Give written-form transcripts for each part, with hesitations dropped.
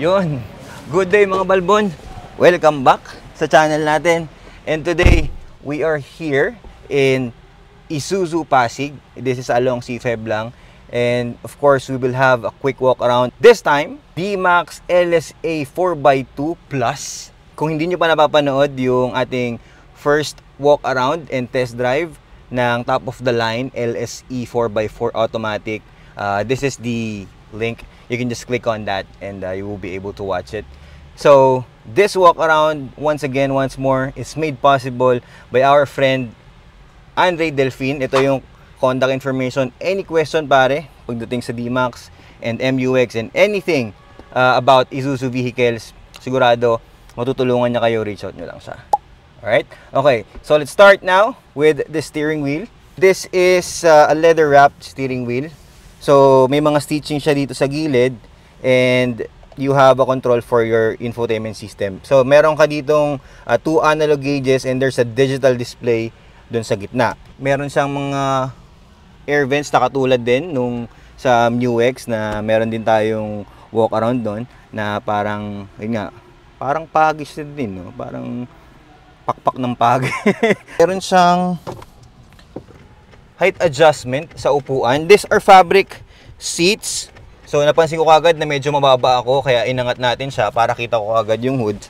Yun. Good day mga balbon. Welcome back sa channel natin. And today, we are here in Isuzu Pasig. This is along C5 lang. And of course, we will have a quick walk around. This time, D-Max LSA 4x2 Plus. Kung hindi nyo pa napapanood yung ating first walk around and test drive ng top of the line LSE 4x4 automatic, this is the link. You can just click on that and you will be able to watch it. So this walk around, once more, is made possible by our friend Andre Delfin. Ito yung contact information. Any question pare pagdating sa D-Max and MUX and anything about Isuzu vehicles, sigurado matutulungan niya kayo. Reach out nyo lang siya. Alright? Okay, so let's start now with the steering wheel. This is a leather wrapped steering wheel. So may mga stitching siya dito sa gilid and you have a control for your infotainment system. So meron ka ditong 2 analog gauges and there's a digital display dun sa gitna. Meron siyang mga air vents na katulad din nung sa MUX na meron din tayong walk around doon na parang, yun nga, parang pagis din, no? Parang pakpak ng pag. Meron siyang height adjustment sa upuan. These are fabric seats. So napansin ko kagad na medyo mababa ako kaya inangat natin siya para kita ko kagad yung hood.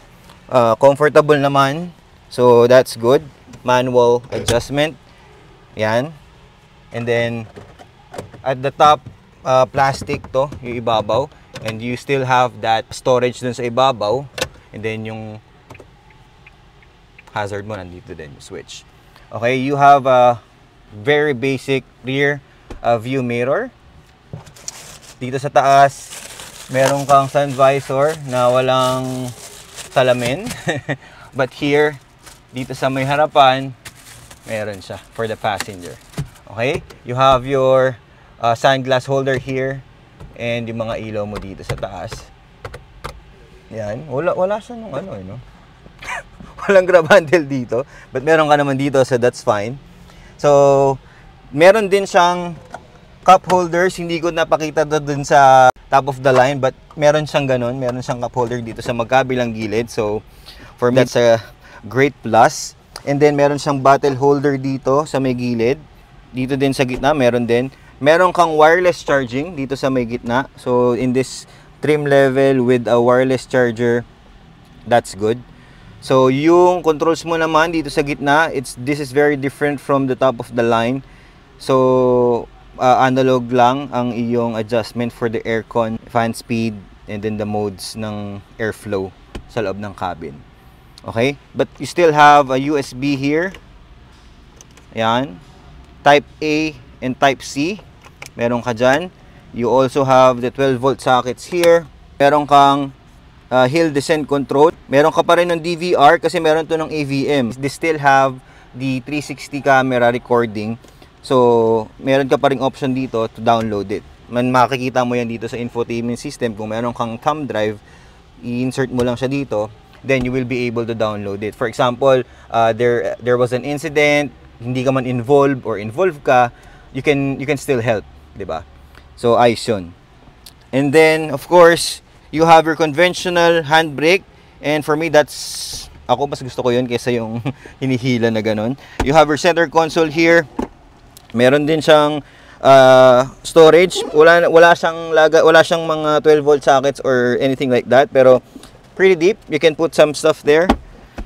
Comfortable naman. So that's good. Manual adjustment. Yan. And then at the top, plastic to, yung ibabaw. And you still have that storage dun sa ibabaw. And then yung hazard mo nandito din, switch. Okay, you have a very basic rear view mirror. Dito sa taas, meron kang sun visor na walang salamin. But here, dito sa may harapan, meron siya for the passenger. Okay, you have your sunglass holder here and yung mga ilaw mo dito sa taas. Yan, wala siya nung ano, no? Walang grab handle dito, but meron ka naman dito, so that's fine. So, meron din siyang cup holders. Hindi ko napakita dun sa top of the line, but meron siyang ganun. Meron siyang cup holder dito sa magkabilang gilid. So, for me, that's a great plus. And then, meron siyang bottle holder dito sa may gilid. Dito din sa gitna, meron din. Meron kang wireless charging dito sa may gitna. So, in this trim level with a wireless charger, that's good. So, yung controls mo naman dito sa gitna, this is very different from the top of the line. So, analog lang ang iyong adjustment for the aircon, fan speed, and then the modes ng airflow sa loob ng cabin. Okay? But you still have a USB here. Ayan. Type A and Type C. Meron ka dyan. You also have the 12-volt sockets here. Meron kang hill descent control. Meron ka pa rin ng DVR kasi meron to ng AVM. They still have the 360 camera recording. So, meron ka pa rin option dito to download it. Makikita mo yan dito sa infotainment system. Kung meron kang thumb drive, i-insert mo lang siya dito, then you will be able to download it. For example, there was an incident, hindi ka man involved or involved ka, you can still help, 'di ba? So, ayos yun. And then, of course, you have your conventional handbrake. And for me, ako mas gusto ko yun kaysa yung hinihila na ganun. You have your center console here. Meron din siyang storage. Wala siyang mga 12-volt sockets or anything like that. Pero pretty deep. You can put some stuff there.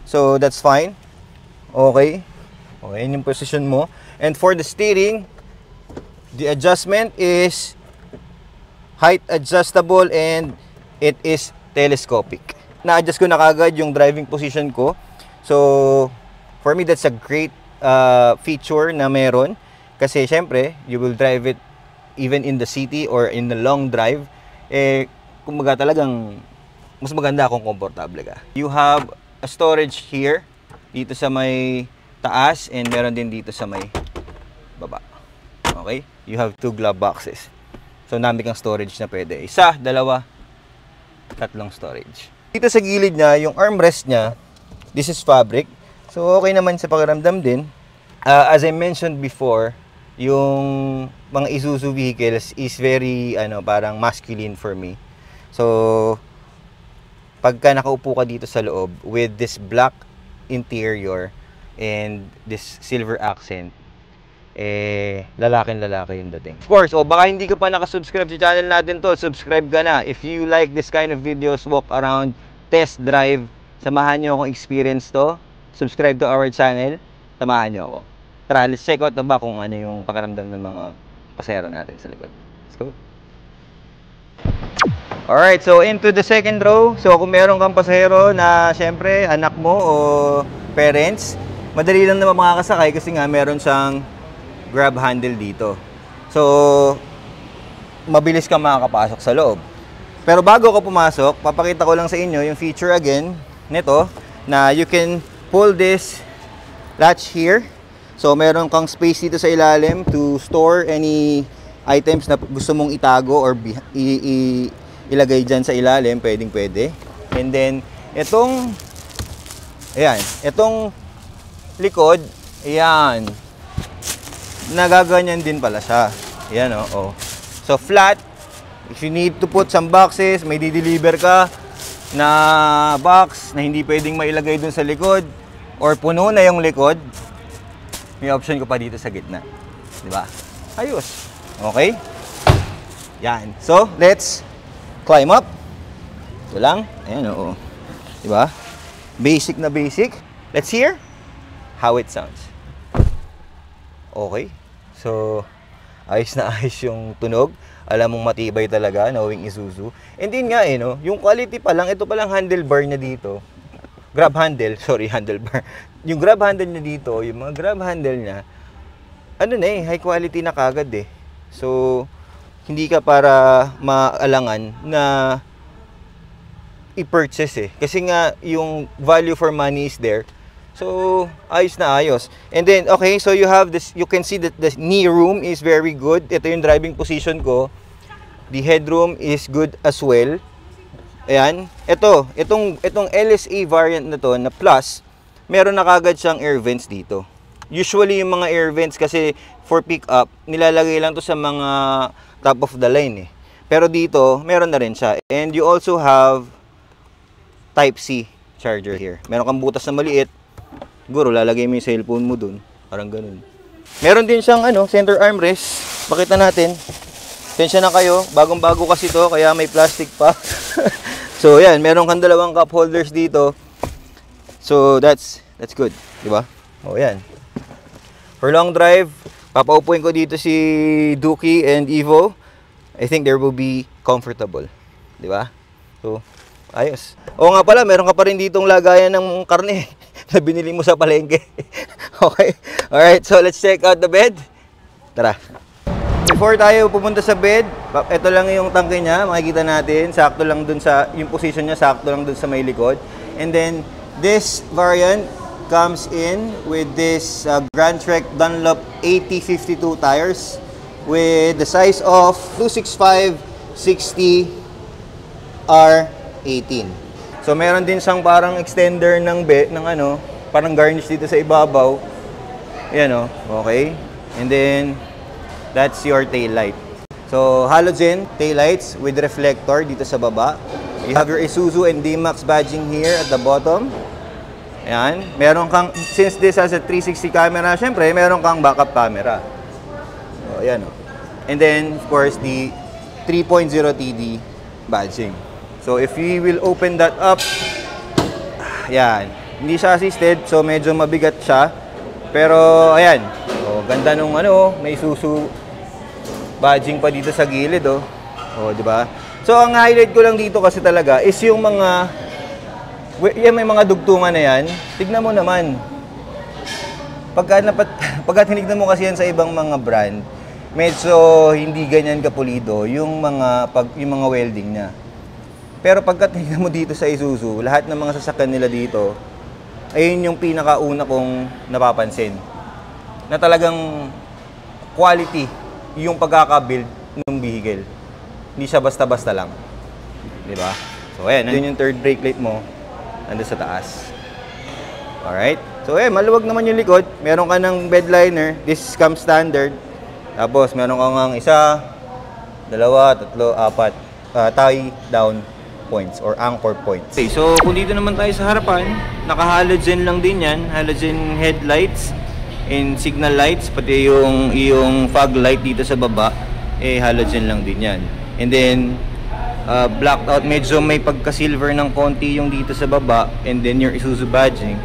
So that's fine. Okay. Okay, yun yung position mo. And for the steering, the adjustment is height adjustable and it is telescopic. Na-adjust ko na kagad yung driving position ko. So, for me, that's a great feature na meron. Kasi, syempre, you will drive it even in the city or in the long drive. Kumbaga talagang mas maganda kung komportable ka. You have a storage here, dito sa may taas, and meron din dito sa may baba. Okay? You have 2 glove boxes. So, nami kang storage na pwede. 1, 2, 3 storage. Dito sa gilid niya, yung armrest niya, this is fabric. So, okay naman sa pakiramdam din. As I mentioned before, yung mga Isuzu vehicles is very, parang masculine for me. So, pagka nakaupo ka dito sa loob with this black interior and this silver accent, lalaking-lalaki yung dating. Of course, baka hindi ka pa nakasubscribe sa channel natin to, subscribe ka na. If you like this kind of videos, walk around, test drive, samahan nyo akong experience to, subscribe to our channel, samahan nyo ako. Tara, let's check out na ba kung ano yung pakiramdam ng mga pasahero natin sa likod. Let's go. Alright, so into the second row. So kung meron kang pasahero na syempre anak mo o parents, madali lang naman makakasakay kasi nga meron siyang grab handle dito. So mabilis ka makakapasok sa loob. Pero bago ka pumasok, papakita ko lang sa inyo yung feature again nito na you can pull this latch here. So meron kang space dito sa ilalim to store any items na gusto mong itago or ilagay dyan sa ilalim, pwede. And then, itong likod, ayan, nagaganyan din pala siya. Ayan, oh. So, flat, if you need to put some boxes, may di-deliver ka na box na hindi pwedeng mailagay dun sa likod, or puno na yung likod, may option ko pa dito sa gitna. Diba? Ayos. Okay? Yan. So, let's climb up. Ito lang. Ayan, oo. Diba? Basic na basic. Let's hear how it sounds. Okay. So, ayos na ayos yung tunog. Alam mong matibay talaga, knowing Isuzu. And din nga, no? Yung quality pa lang, ito pa lang handlebar niya dito. Grab handle. Sorry, handlebar. Yung grab handle niya dito, yung mga grab handle niya, ano na high quality na kagad eh. So, hindi ka para maalangan na i-purchase eh. Kasi nga, yung value for money is there. So, ayos na ayos. And then, okay, so you have this, you can see that the knee room is very good. Ito yung driving position ko. The headroom is good as well. Ayan. Itong LSA variant na to, na plus, meron na kagad siyang air vents dito. Usually, yung mga air vents kasi for pick-up, nilalagay lang to sa mga top of the line eh. Pero dito, meron na rin siya. And you also have Type-C charger here. Meron kang butas na maliit. Siguro, lalagay mo yung cellphone mo dun. Parang ganun. Meron din siyang center armrest. Pakita natin. Tensya na kayo. Bagong-bago kasi to, kaya may plastic pa. So, yan. Meron kang dalawang cup holders dito. So, that's good. Diba? O, yan. For long drive, papaupuin ko dito si Duki and Evo. I think there will be comfortable. Di ba? So, ayos. Oo nga pala, meron ka pa rin ditong lagayan ng karne na binili mo sa palengke. Okay? Alright, so let's check out the bed. Tara. Before tayo pumunta sa bed, ito lang yung tangke niya. Makikita natin, sakto lang dun sa, yung position niya, sakto lang dun sa may likod. And then, this variant comes in with this Grand Trek Dunlop 8052 tires with the size of 265/60 R18. So meron din siyang parang extender ng parang garnish dito sa ibabaw. Ayan okay. And then that's your tail light. So halogen tail lights with reflector dito sa baba. You have your Isuzu and D-Max badging here at the bottom. Ayan. Meron kang, since this has a 360 camera, syempre, meron kang backup camera. So, ayan And then, of course, the 3.0 TD badging. So, if we will open that up, ayan. Hindi siya assisted, so medyo mabigat siya. Pero, ayan. So, ganda nung may Isuzu badging pa dito sa gilid, di ba? So, ang highlight ko lang dito kasi talaga is yung mga may mga dugtungan na yan, tignan mo naman. Pagka tinignan mo kasi yan sa ibang mga brand, medyo hindi ganyan kapulido yung mga welding niya. Pero pagka tinignan mo dito sa Isuzu, lahat ng mga sasakyan nila dito, ayun yung pinakauna kong napapansin. Na talagang quality yung pagkakabuild ng vehicle. Hindi siya basta-basta lang. Di ba? So, ayan. Yun yung third brake light mo. Nandun sa taas. Alright. So, maluwag naman yung likod. Meron ka ng bed liner. This comes standard. Tapos, meron ka ng isa, dalawa, tatlo, apat. Tie down points or anchor points. Okay, so kung dito naman tayo sa harapan, naka-halogen lang din yan. Halogen headlights and signal lights, pati yung fog light dito sa baba, halogen lang din yan. And then, blacked out, medyo may pagka-silver ng konti yung dito sa baba, and then your Isuzu badging.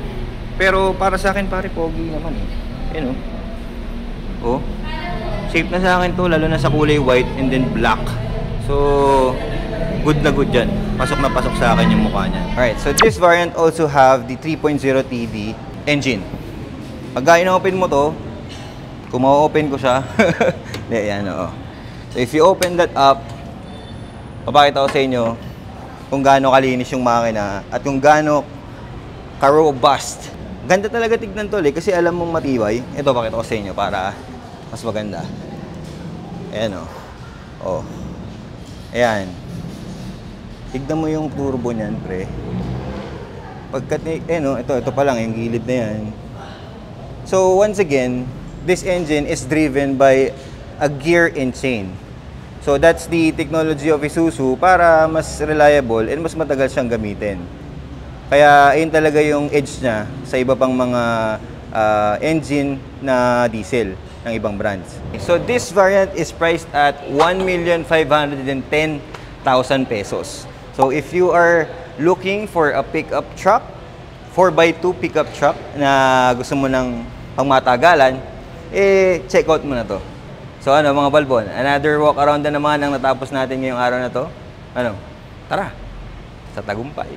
Pero para sa akin, pare, pogi naman Ayan oh. Shape na sa akin to, lalo na sa kulay white and then black. So, good na good yan. Pasok na pasok sa akin yung mukha niyan. Alright, so this variant also have the 3.0 TD engine. Pag ino-open mo to, kung ma-open ko siya, yan oo. So, if you open that up, papakita ko sa inyo kung gaano kalinis yung makina at kung gaano ka-robust. Ganda talaga tignan to kasi alam mong matibay. Ito, pakita ko sa inyo para mas maganda. Ayan oh. Ayan. Tignan mo yung turbo niyan, pre. Pagkat, ito pa lang, yung gilid na yan. So, once again, this engine is driven by a gear and chain. So, that's the technology of Isuzu para mas reliable and mas matagal siyang gamitin. Kaya, ayun talaga yung edge niya sa iba pang mga engine na diesel ng ibang brands. So, this variant is priced at 1,510,000 pesos. So, if you are looking for a pickup truck, 4x2 pickup truck na gusto mo ng pangmatagalan, check out mo na to. So, mga balbon, another walk around na naman ang natapos natin ngayong araw na to. Tara, sa tagumpay.